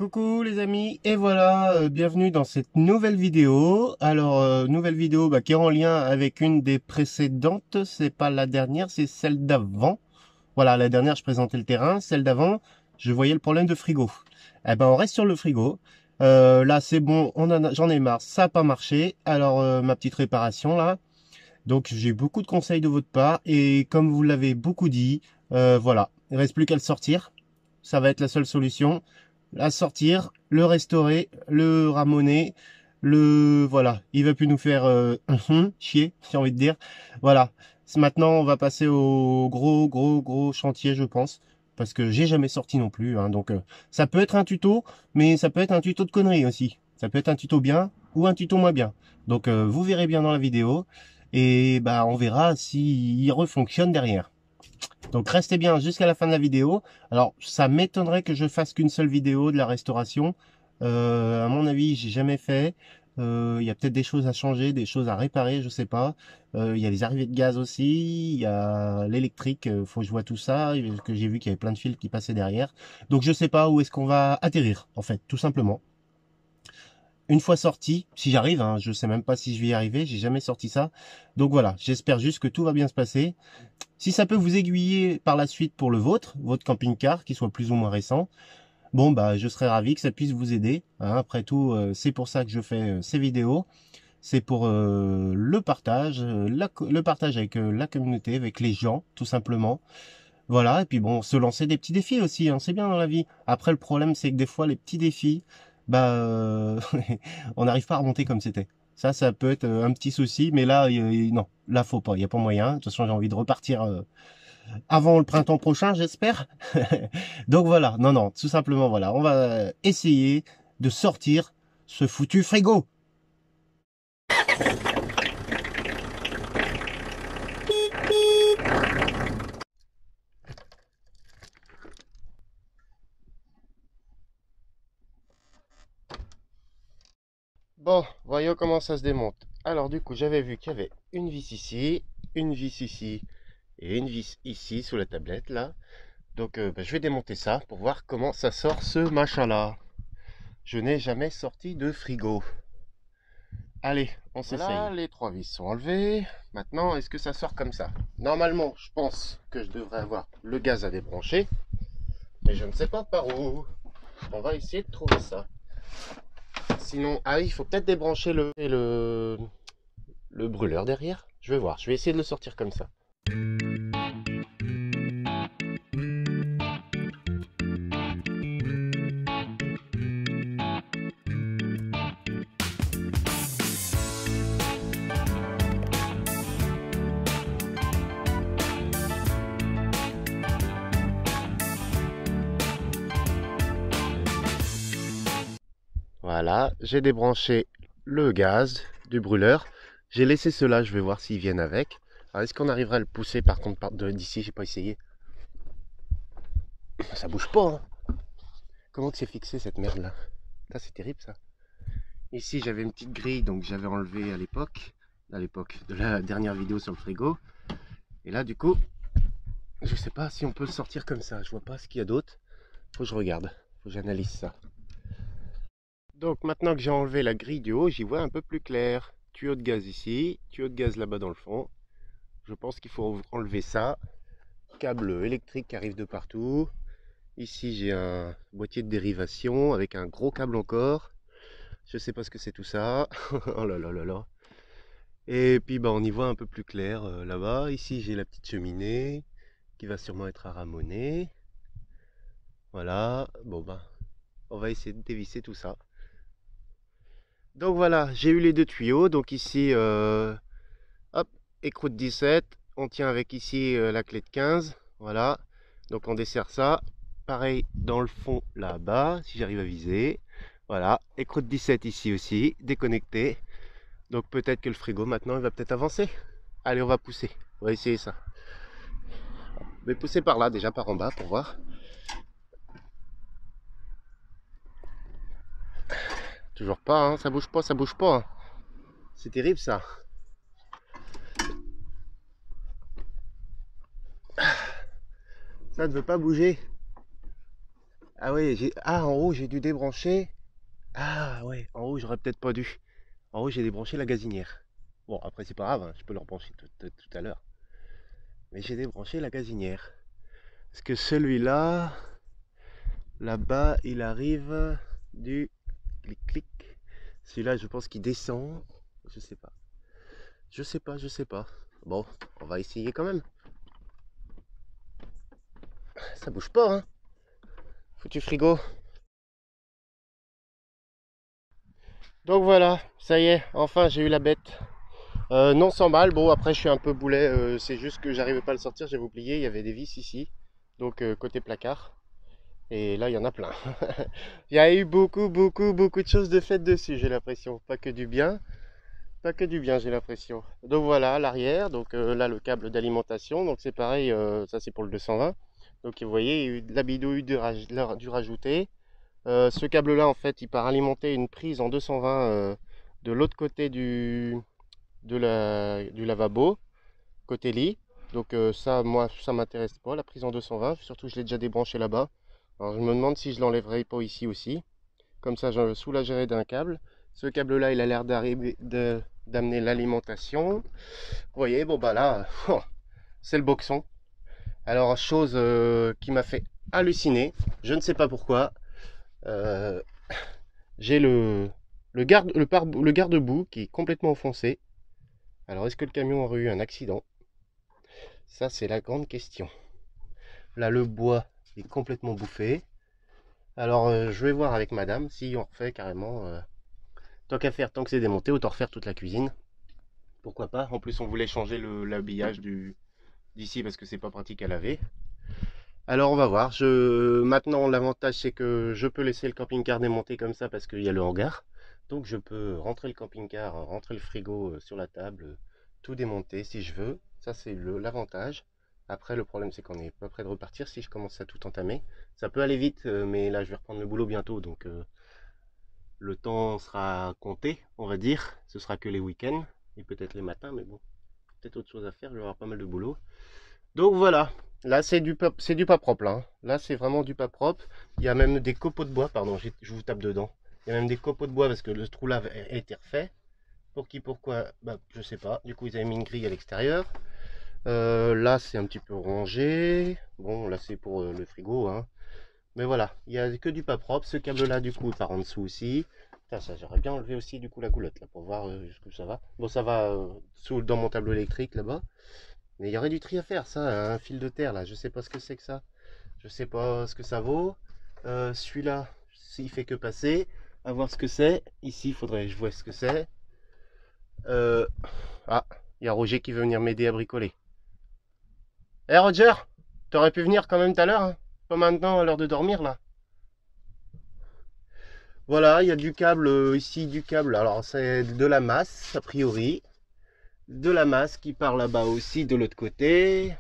Coucou les amis, et voilà, bienvenue dans cette nouvelle vidéo. Alors, nouvelle vidéo qui est en lien avec une des précédentes, c'est pas la dernière, c'est celle d'avant. Voilà, la dernière je présentais le terrain, celle d'avant, je voyais le problème de frigo. Eh ben on reste sur le frigo. Là c'est bon, j'en ai marre, ça n'a pas marché. Alors ma petite réparation là. Donc j'ai eu beaucoup de conseils de votre part, et comme vous l'avez beaucoup dit, voilà, il reste plus qu'à le sortir. Ça va être la seule solution. À sortir, le restaurer, le ramoner, voilà, il va plus nous faire chier, j'ai envie de dire. Voilà. Maintenant, on va passer au gros chantier, je pense, parce que j'ai jamais sorti non plus, hein. Donc ça peut être un tuto, mais ça peut être un tuto de conneries aussi. Ça peut être un tuto bien ou un tuto moins bien. Donc vous verrez bien dans la vidéo, et bah on verra s'il refonctionne derrière. Donc restez bien jusqu'à la fin de la vidéo. Alors ça m'étonnerait que je fasse qu'une seule vidéo de la restauration. À mon avis, j'ai jamais fait. Il y a peut-être des choses à changer, des choses à réparer, je sais pas. Il y a les arrivées de gaz aussi, il y a l'électrique, faut que je vois tout ça, que j'ai vu qu'il y avait plein de fils qui passaient derrière. Donc je sais pas où est-ce qu'on va atterrir, en fait, tout simplement. Une fois sorti, si j'arrive, hein, je sais même pas si je vais y arriver, j'ai jamais sorti ça. Donc voilà, j'espère juste que tout va bien se passer. Si ça peut vous aiguiller par la suite pour le vôtre, votre camping-car, qui soit plus ou moins récent, bon bah je serais ravi que ça puisse vous aider, hein. Après tout, c'est pour ça que je fais ces vidéos. C'est pour le partage, le partage avec la communauté, avec les gens, tout simplement. Voilà, et puis bon, se lancer des petits défis aussi, hein, c'est bien dans la vie. Après, le problème, c'est que des fois, les petits défis, on n'arrive pas à remonter comme c'était. Ça peut être un petit souci, mais là, non, là, faut pas, il n'y a pas moyen. De toute façon, j'ai envie de repartir avant le printemps prochain, j'espère. Donc voilà, non, tout simplement, voilà, on va essayer de sortir ce foutu frigo. Bon, voyons comment ça se démonte. Alors du coup, j'avais vu qu'il y avait une vis ici, une vis ici et une vis ici sous la tablette là. Donc je vais démonter ça pour voir comment ça sort ce machin là. Je n'ai jamais sorti de frigo. Allez, on s'essaye. Voilà, les trois vis sont enlevées. Maintenant, est-ce que ça sort comme ça? Normalement, je pense que je devrais avoir le gaz à débrancher, mais je ne sais pas par où. On va essayer de trouver ça. Sinon, ah oui, il faut peut-être débrancher le brûleur derrière. Je vais voir, je vais essayer de le sortir comme ça. Voilà, j'ai débranché le gaz du brûleur. J'ai laissé cela, je vais voir s'ils viennent avec. Alors, est-ce qu'on arrivera à le pousser par contre d'ici? J'ai pas essayé. Ça bouge pas, hein. Comment que c'est fixé cette merde là? Ça c'est terrible ça. Ici j'avais une petite grille, donc j'avais enlevé à l'époque de la dernière vidéo sur le frigo. Et là du coup, je sais pas si on peut le sortir comme ça. Je vois pas ce qu'il y a d'autre. Faut que je regarde, faut que j'analyse ça. Donc maintenant que j'ai enlevé la grille du haut, j'y vois un peu plus clair. Tuyau de gaz ici, tuyau de gaz là-bas dans le fond. Je pense qu'il faut enlever ça. Câble électrique qui arrive de partout. Ici j'ai un boîtier de dérivation avec un gros câble encore. Je sais pas ce que c'est tout ça. Oh là là là là. Et puis on y voit un peu plus clair là-bas. Ici j'ai la petite cheminée qui va sûrement être à ramoner. Voilà. Bon on va essayer de dévisser tout ça. Donc voilà, j'ai eu les deux tuyaux. Donc ici, hop, écrou de 17. On tient avec ici la clé de 15. Voilà. Donc on dessert ça. Pareil dans le fond là-bas, si j'arrive à viser. Voilà, écrou de 17 ici aussi, déconnecté. Donc peut-être que le frigo maintenant il va peut-être avancer. Allez, on va pousser. On va essayer ça. Je vais pousser par là, déjà par en bas pour voir. Toujours pas, hein, ça bouge pas, ça bouge pas, hein. C'est terrible ça. Ça ne veut pas bouger. Ah ouais, ah, en haut, j'ai dû débrancher. Ah ouais, en haut, j'aurais peut-être pas dû. En haut, j'ai débranché la gazinière. Bon, après, c'est pas grave, hein, je peux le rebrancher tout à l'heure. Mais j'ai débranché la gazinière. Parce que celui-là, là-bas, il arrive du clic-clic. Celui-là, je pense qu'il descend. Je sais pas. Je sais pas, je sais pas. Bon, on va essayer quand même. Ça bouge pas, hein. Foutu frigo. Donc voilà, ça y est, enfin j'ai eu la bête. Non, sans mal. Bon, après, je suis un peu boulet. C'est juste que j'arrivais pas à le sortir. J'avais oublié. Il y avait des vis ici. Donc, côté placard. Et là, il y en a plein. Il y a eu beaucoup de choses de faites dessus, j'ai l'impression. Pas que du bien. Pas que du bien, j'ai l'impression. Donc voilà, l'arrière. Donc là, le câble d'alimentation. Donc c'est pareil. Ça, c'est pour le 220. Donc, vous voyez, il y a eu de la bidouille dû rajouter. Ce câble-là, en fait, il part alimenter une prise en 220 de l'autre côté du lavabo, côté lit. Donc ça, moi, ça m'intéresse pas, la prise en 220. Surtout, je l'ai déjà débranché là-bas. Alors, je me demande si je l'enlèverai pas ici aussi. Comme ça, je soulagerai d'un câble. Ce câble-là, il a l'air d'amener l'alimentation. Vous voyez, bon, bah là, c'est le boxon. Alors, chose qui m'a fait halluciner, je ne sais pas pourquoi. euh, j'ai le garde-boue qui est complètement enfoncé. Alors, est-ce que le camion aurait eu un accident? Ça, c'est la grande question. Là, le bois est complètement bouffé. Alors, je vais voir avec madame si on refait carrément. Tant qu'à faire, tant que c'est démonté, autant refaire toute la cuisine. Pourquoi pas? En plus, on voulait changer l'habillage d'ici parce que c'est pas pratique à laver. Alors, on va voir. Maintenant, l'avantage, c'est que je peux laisser le camping-car démonté comme ça parce qu'il y a le hangar. Donc, je peux rentrer le camping-car, rentrer le frigo sur la table, tout démonter si je veux. Ça, c'est l'avantage. Après, le problème, c'est qu'on est pas près de repartir si je commence à tout entamer. Ça peut aller vite, mais là, je vais reprendre le boulot bientôt. Donc, le temps sera compté, on va dire. Ce sera que les week-ends et peut-être les matins, mais bon, peut-être autre chose à faire. Je vais avoir pas mal de boulot. Donc voilà, là c'est du pas propre là, hein. Là c'est vraiment du pas propre. Il y a même des copeaux de bois, pardon, je vous tape dedans. Il y a même des copeaux de bois parce que le trou là a été refait. Pour qui, pourquoi, bah, je sais pas. Du coup ils avaient mis une grille à l'extérieur. Là c'est un petit peu rongé. Bon là c'est pour le frigo, hein. Mais voilà, il y a que du pas propre. Ce câble là du coup par en dessous aussi. Putain, ça j'aurais bien enlevé aussi du coup la goulotte là pour voir jusqu'où ça va. Bon ça va dans mon tableau électrique là-bas. Mais il y aurait du tri à faire, ça, un fil de terre là, je sais pas ce que c'est que ça. Je sais pas ce que ça vaut. Celui-là, s'il fait que passer, à voir ce que c'est. Ici, il faudrait que je vois ce que c'est. Ah, il y a Roger qui veut venir m'aider à bricoler. Eh Roger, t'aurais pu venir quand même tout à l'heure, hein? Pas maintenant à l'heure de dormir là. Voilà, il y a du câble ici, du câble. Alors c'est de la masse, a priori. De la masse qui part là-bas aussi de l'autre côté.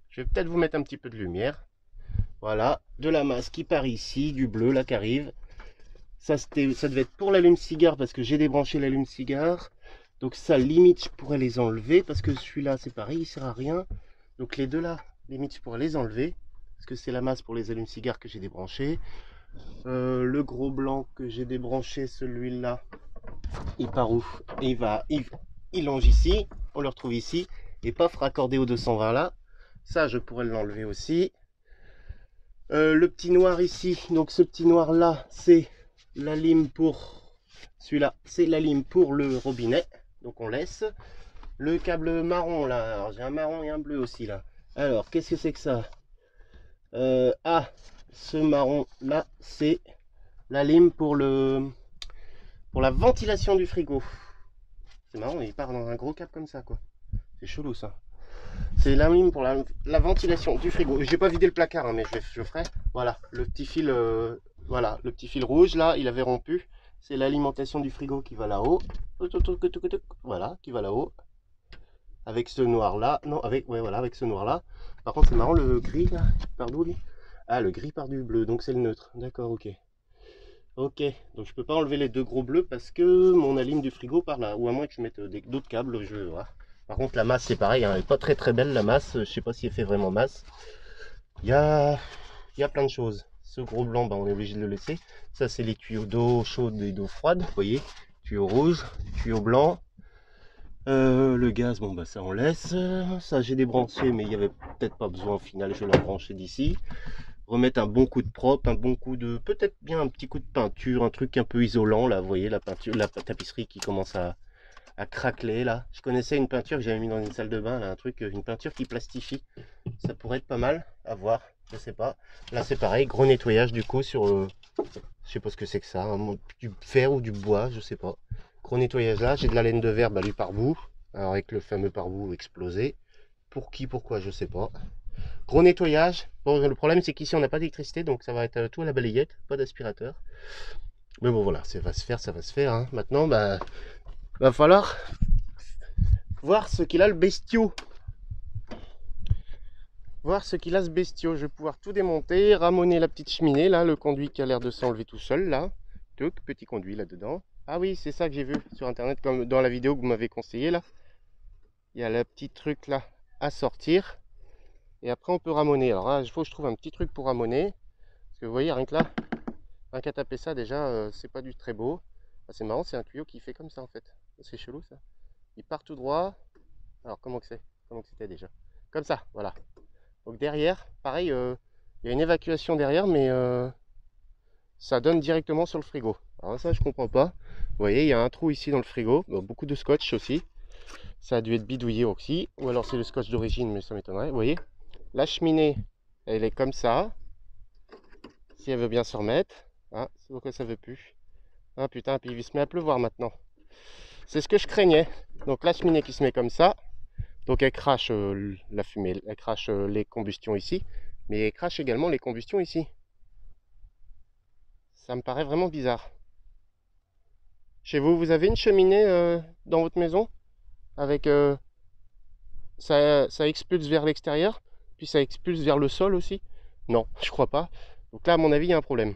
Je vais peut-être vous mettre un petit peu de lumière. Voilà, de la masse qui part ici, du bleu là qui arrive. Ça devait être pour l'allume-cigare parce que j'ai débranché l'allume-cigare. Donc ça, limite, je pourrais les enlever parce que celui-là, c'est pareil, il sert à rien. Donc les deux là, limite, je pourrais les enlever parce que c'est la masse pour les allume-cigare que j'ai débranché. Le gros blanc que j'ai débranché, celui-là, il part où? Il longe ici, on le retrouve ici et paf, raccordé au 220 là. Ça, je pourrais l'enlever aussi. Le petit noir ici, donc ce petit noir là, c'est la lime pour celui-là, c'est la lime pour le robinet, donc on laisse. Le câble marron là, alors j'ai un marron et un bleu aussi là. Alors qu'est-ce que c'est que ça? Ah, ce marron là, c'est la lime pour la ventilation du frigo. C'est marrant, il part dans un gros câble comme ça quoi. C'est chelou ça. C'est la lime pour la ventilation du frigo. J'ai pas vidé le placard, hein, mais je ferai. Voilà, le petit fil, voilà, le petit fil rouge là, il avait rompu. C'est l'alimentation du frigo qui va là-haut. Voilà, qui va là-haut. Avec ce noir là, non, ouais, voilà, avec ce noir là. Par contre, c'est marrant, le gris là, par d'où lui? Ah, le gris part du bleu, donc c'est le neutre. D'accord, ok. Ok, donc je peux pas enlever les deux gros bleus parce que mon alim du frigo part là, ou à moins que je mette d'autres câbles, je vais voir. Par contre la masse c'est pareil, hein, elle est pas très belle la masse, je sais pas si elle fait vraiment masse. Il y a plein de choses. Ce gros blanc, bah, on est obligé de le laisser. Ça, c'est les tuyaux d'eau chaude et d'eau froide, vous voyez. Tuyau rouge, tuyau blanc. Le gaz, bon, bah, ça, on laisse. Ça, j'ai débranché, mais il n'y avait peut-être pas besoin au final. Je vais la brancher d'ici. Remettre un bon coup de propre, un bon coup de... Peut-être bien un petit coup de peinture, un truc un peu isolant, là, vous voyez, la peinture, la tapisserie qui commence à craqueler, là. Je connaissais une peinture que j'avais mis dans une salle de bain, là, un truc, une peinture qui plastifie. Ça pourrait être pas mal à voir, je sais pas. Là, c'est pareil, gros nettoyage du coup sur... je sais pas ce que c'est que ça, hein, du fer ou du bois, je sais pas. Gros nettoyage là, j'ai de la laine de verre, bah, lui pare-boue. Alors avec le fameux pare-boue explosé. Pour qui, pourquoi, je sais pas. Gros nettoyage. Bon, le problème c'est qu'ici on n'a pas d'électricité, donc ça va être tout à la balayette, pas d'aspirateur. Mais bon voilà, ça va se faire, ça va se faire. Hein. Maintenant, bah, va falloir voir ce qu'il a le bestiau. Voir ce qu'il a ce bestiau. Je vais pouvoir tout démonter, ramoner la petite cheminée, là, le conduit qui a l'air de s'enlever tout seul, là. Tuc, petit conduit là-dedans. Ah oui, c'est ça que j'ai vu sur internet, comme dans la vidéo que vous m'avez conseillé, là. Il y a le petit truc là à sortir. Et après on peut ramoner. Alors là, il faut que je trouve un petit truc pour ramoner. Parce que vous voyez, rien que là, rien qu'à taper ça déjà, c'est pas du très beau. Ah, c'est marrant, c'est un tuyau qui fait comme ça en fait. C'est chelou ça. Il part tout droit. Alors comment que c'est? Comment que c'était déjà? Comme ça, voilà. Donc derrière, pareil, il y a une évacuation derrière, mais ça donne directement sur le frigo. Alors ça, je comprends pas. Vous voyez, il y a un trou ici dans le frigo. Bon, beaucoup de scotch aussi. Ça a dû être bidouillé aussi. Ou alors c'est le scotch d'origine, mais ça m'étonnerait. Vous voyez, la cheminée, elle est comme ça. Si elle veut bien se remettre. Ah, c'est pourquoi ça veut plus. Ah putain, puis il se met à pleuvoir maintenant. C'est ce que je craignais. Donc la cheminée qui se met comme ça. Donc elle crache la fumée, elle crache les combustions ici. Mais elle crache également les combustions ici. Ça me paraît vraiment bizarre. Chez vous, vous avez une cheminée dans votre maison avec ça expulse vers l'extérieur, puis ça expulse vers le sol aussi? Non, je crois pas. Donc là, à mon avis, il y a un problème.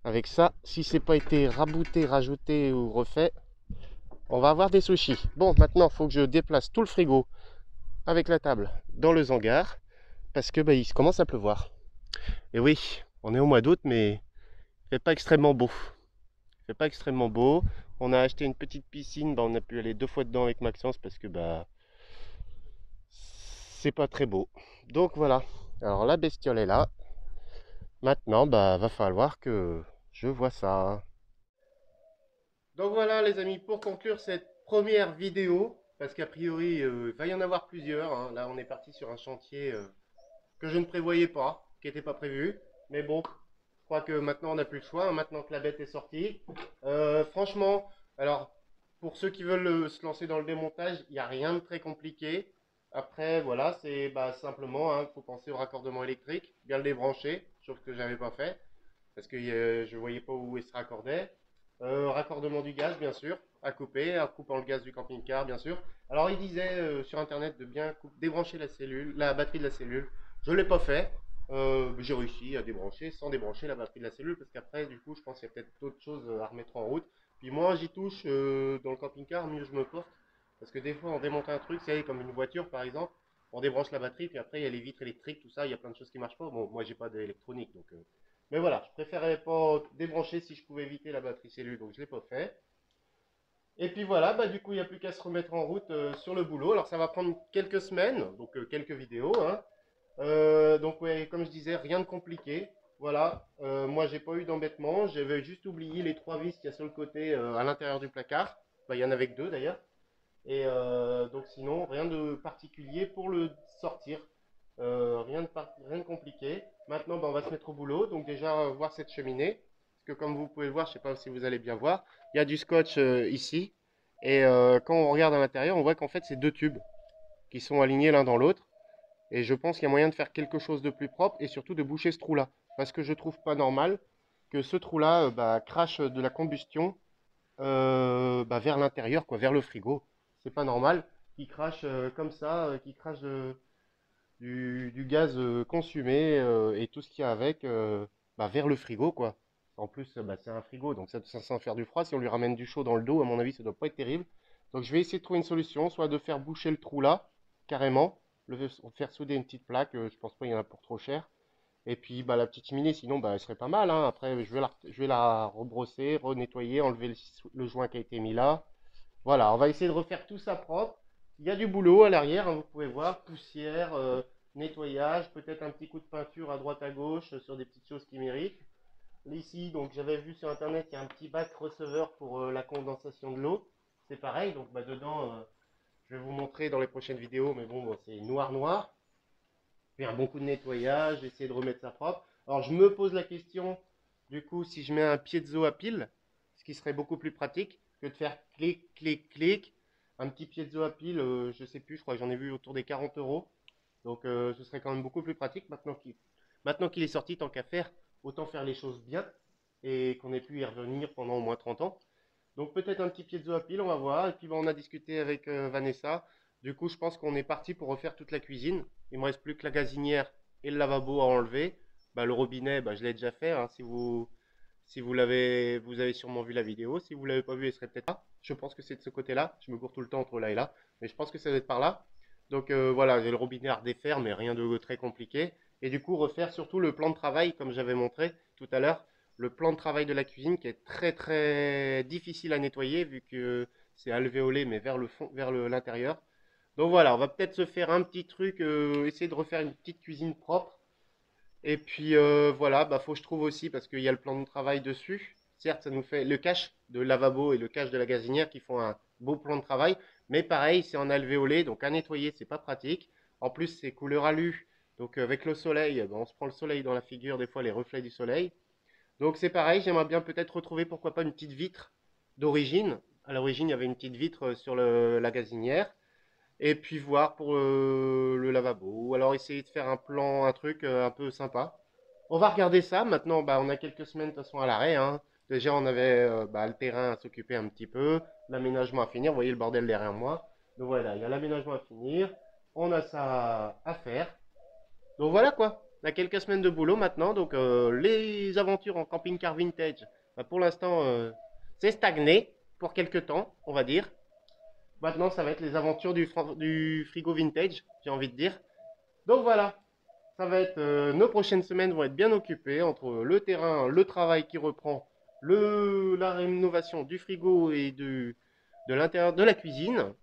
Avec ça, si c'est pas été rabouté, rajouté ou refait, on va avoir des sushis. Bon, maintenant, il faut que je déplace tout le frigo avec la table dans le hangar parce que bah, il commence à pleuvoir. Et oui, on est au mois d'août, mais il fait pas extrêmement beau. Il fait pas extrêmement beau. On a acheté une petite piscine, bah, on a pu aller 2 fois dedans avec Maxence parce que bah c'est pas très beau. Donc voilà. Alors la bestiole est là. Maintenant, bah va falloir que je vois ça. Donc voilà les amis, pour conclure cette première vidéo, parce qu'a priori il va y en avoir plusieurs. Hein. Là on est parti sur un chantier que je ne prévoyais pas, qui n'était pas prévu. Mais bon, je crois que maintenant on n'a plus le choix, hein, maintenant que la bête est sortie. Franchement, alors pour ceux qui veulent se lancer dans le démontage, il n'y a rien de très compliqué. Après, voilà, c'est bah, simplement, il faut penser au raccordement électrique, bien le débrancher, chose que j'avais pas fait, parce que je voyais pas où il se raccordait. Raccordement du gaz, bien sûr, à couper, en coupant le gaz du camping-car, bien sûr. Alors, il disait sur internet de bien débrancher la cellule, la batterie de la cellule. Je ne l'ai pas fait. J'ai réussi à débrancher sans débrancher la batterie de la cellule parce qu'après, du coup, je pense qu'il y a peut-être d'autres choses à remettre en route. Puis moins j'y touche dans le camping-car, mieux je me porte. Parce que des fois, on démonte un truc, c'est comme une voiture par exemple, on débranche la batterie, puis après, il y a les vitres électriques, tout ça, il y a plein de choses qui marchent pas. Bon, moi, j'ai pas d'électronique, donc. Mais voilà, je préférais pas débrancher si je pouvais éviter la batterie cellule, donc je l'ai pas fait. Et puis voilà, bah du coup, il n'y a plus qu'à se remettre en route sur le boulot. Alors ça va prendre quelques semaines, donc quelques vidéos, hein. Donc ouais, comme je disais, rien de compliqué. Voilà, moi j'ai pas eu d'embêtement, j'avais juste oublié les 3 vis qu'il y a sur le côté à l'intérieur du placard. Bah, il y en avait que 2 d'ailleurs. Et donc sinon, rien de particulier pour le sortir. Rien de compliqué. Maintenant, bah, on va se mettre au boulot. Donc déjà, voir cette cheminée. Parce que comme vous pouvez le voir, je ne sais pas si vous allez bien voir, il y a du scotch ici. Et quand on regarde à l'intérieur, on voit qu'en fait, c'est 2 tubes qui sont alignés l'un dans l'autre. Et je pense qu'il y a moyen de faire quelque chose de plus propre et surtout de boucher ce trou-là. Parce que je trouve pas normal que ce trou-là bah, crache de la combustion bah, vers l'intérieur, quoi, vers le frigo. C'est pas normal qu'il crache comme ça, qu'il crache du gaz consumé et tout ce qu'il y a avec bah, vers le frigo, quoi. En plus, bah, c'est un frigo, donc ça sent faire du froid. Si on lui ramène du chaud dans le dos, à mon avis, ça doit pas être terrible. Donc je vais essayer de trouver une solution, soit de faire boucher le trou là, carrément, faire souder une petite plaque, je pense pas qu'il y en a pour trop cher, Et puis bah, la petite cheminée, sinon bah, elle serait pas mal, hein. Après, je vais la rebrosser, renettoyer, enlever le joint qui a été mis là. Voilà, on va essayer de refaire tout ça propre. Il y a du boulot à l'arrière, hein, vous pouvez voir, poussière, nettoyage, peut-être un petit coup de peinture à droite à gauche sur des petites choses qui méritent. Ici, donc j'avais vu sur internet, il y a un petit bac receveur pour la condensation de l'eau. C'est pareil, donc bah, dedans, je vais vous montrer dans les prochaines vidéos, mais bon, c'est noir noir. Faire un bon coup de nettoyage, essayer de remettre ça propre. Alors je me pose la question, du coup, si je mets un piezo à pile, ce qui serait beaucoup plus pratique que de faire clic, clic, clic. Un petit piezo à pile, je sais plus, je crois que j'en ai vu autour des 40 euros. Donc ce serait quand même beaucoup plus pratique maintenant qu'il est sorti, tant qu'à faire, autant faire les choses bien et qu'on ait pu y revenir pendant au moins 30 ans. Donc peut-être un petit piezo à pile, on va voir. Et puis bah, on a discuté avec Vanessa. Du coup, je pense qu'on est parti pour refaire toute la cuisine. Il me reste plus que la gazinière et le lavabo à enlever. Bah, le robinet, bah, je l'ai déjà fait, hein. Si vous l'avez, vous avez sûrement vu la vidéo. Si vous l'avez pas vu, elle serait peut-être là. Je pense que c'est de ce côté-là. Je me cours tout le temps entre là et là, mais je pense que ça doit être par là. Donc voilà, j'ai le robinet à redéfaire, mais rien de très compliqué. Et du coup, refaire surtout le plan de travail, comme j'avais montré tout à l'heure, le plan de travail de la cuisine qui est très très difficile à nettoyer vu que c'est alvéolé mais vers le fond, vers l'intérieur. Donc voilà, on va peut-être se faire un petit truc, essayer de refaire une petite cuisine propre. Et puis voilà, bah faut que je trouve aussi parce qu'il y a le plan de travail dessus. Certes, ça nous fait le cache de lavabo et le cache de la gazinière qui font un beau plan de travail, mais pareil, c'est en alvéolé, donc à nettoyer, c'est pas pratique. En plus, c'est couleur alu, donc avec le soleil, bah, on se prend le soleil dans la figure, des fois les reflets du soleil. Donc c'est pareil, j'aimerais bien peut-être retrouver pourquoi pas une petite vitre d'origine. À l'origine, il y avait une petite vitre sur la gazinière. Et puis voir pour le lavabo. Ou alors essayer de faire un plan, un truc un peu sympa. On va regarder ça. Maintenant, bah, on a quelques semaines de toute façon à l'arrêt, hein. Déjà, on avait bah, le terrain à s'occuper un petit peu, l'aménagement à finir. Vous voyez le bordel derrière moi. Donc voilà, il y a l'aménagement à finir. On a ça à faire. Donc voilà quoi. On a quelques semaines de boulot maintenant. Donc les aventures en camping-car vintage, bah, pour l'instant, c'est stagné pour quelques temps, on va dire. Maintenant, ça va être les aventures du frigo vintage, j'ai envie de dire. Donc voilà, ça va être nos prochaines semaines vont être bien occupées entre le terrain, le travail qui reprend, la rénovation du frigo et de l'intérieur de la cuisine.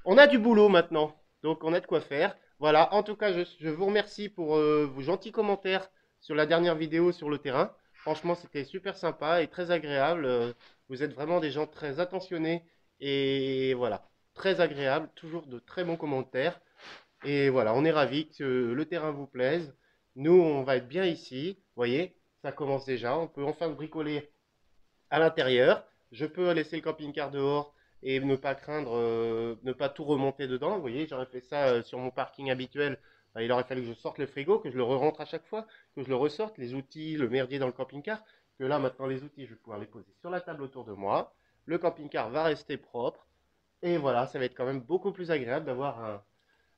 On a du boulot maintenant, donc on a de quoi faire. Voilà, en tout cas, je vous remercie pour vos gentils commentaires sur la dernière vidéo sur le terrain. Franchement, c'était super sympa et très agréable. Vous êtes vraiment des gens très attentionnés et voilà, très agréable, toujours de très bons commentaires. Et voilà, on est ravis que le terrain vous plaise. Nous, on va être bien ici. Vous voyez, ça commence déjà. On peut enfin bricoler à l'intérieur. Je peux laisser le camping-car dehors et ne pas craindre, ne pas tout remonter dedans. Vous voyez, j'aurais fait ça sur mon parking habituel. Bah, il aurait fallu que je sorte le frigo, que je le re-rentre à chaque fois, que je le ressorte, les outils, le merdier dans le camping-car. Que là, maintenant, les outils, je vais pouvoir les poser sur la table autour de moi. Le camping-car va rester propre. Et voilà, ça va être quand même beaucoup plus agréable d'avoir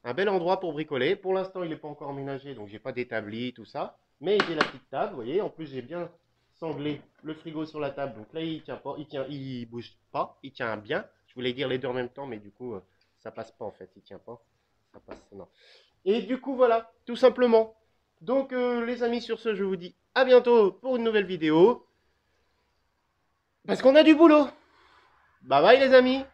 un bel endroit pour bricoler. Pour l'instant, il n'est pas encore emménagé, donc j'ai pas d'établi, tout ça. Mais j'ai la petite table, vous voyez. En plus, j'ai bien sanglé le frigo sur la table. Donc là, il tient pas, il bouge pas, il tient bien. Je voulais dire les deux en même temps, mais du coup, ça passe pas en fait. Il tient pas. Ça passe, non. Et du coup, voilà, tout simplement. Donc, les amis, sur ce, je vous dis à bientôt pour une nouvelle vidéo. Parce qu'on a du boulot. Bye bye, les amis.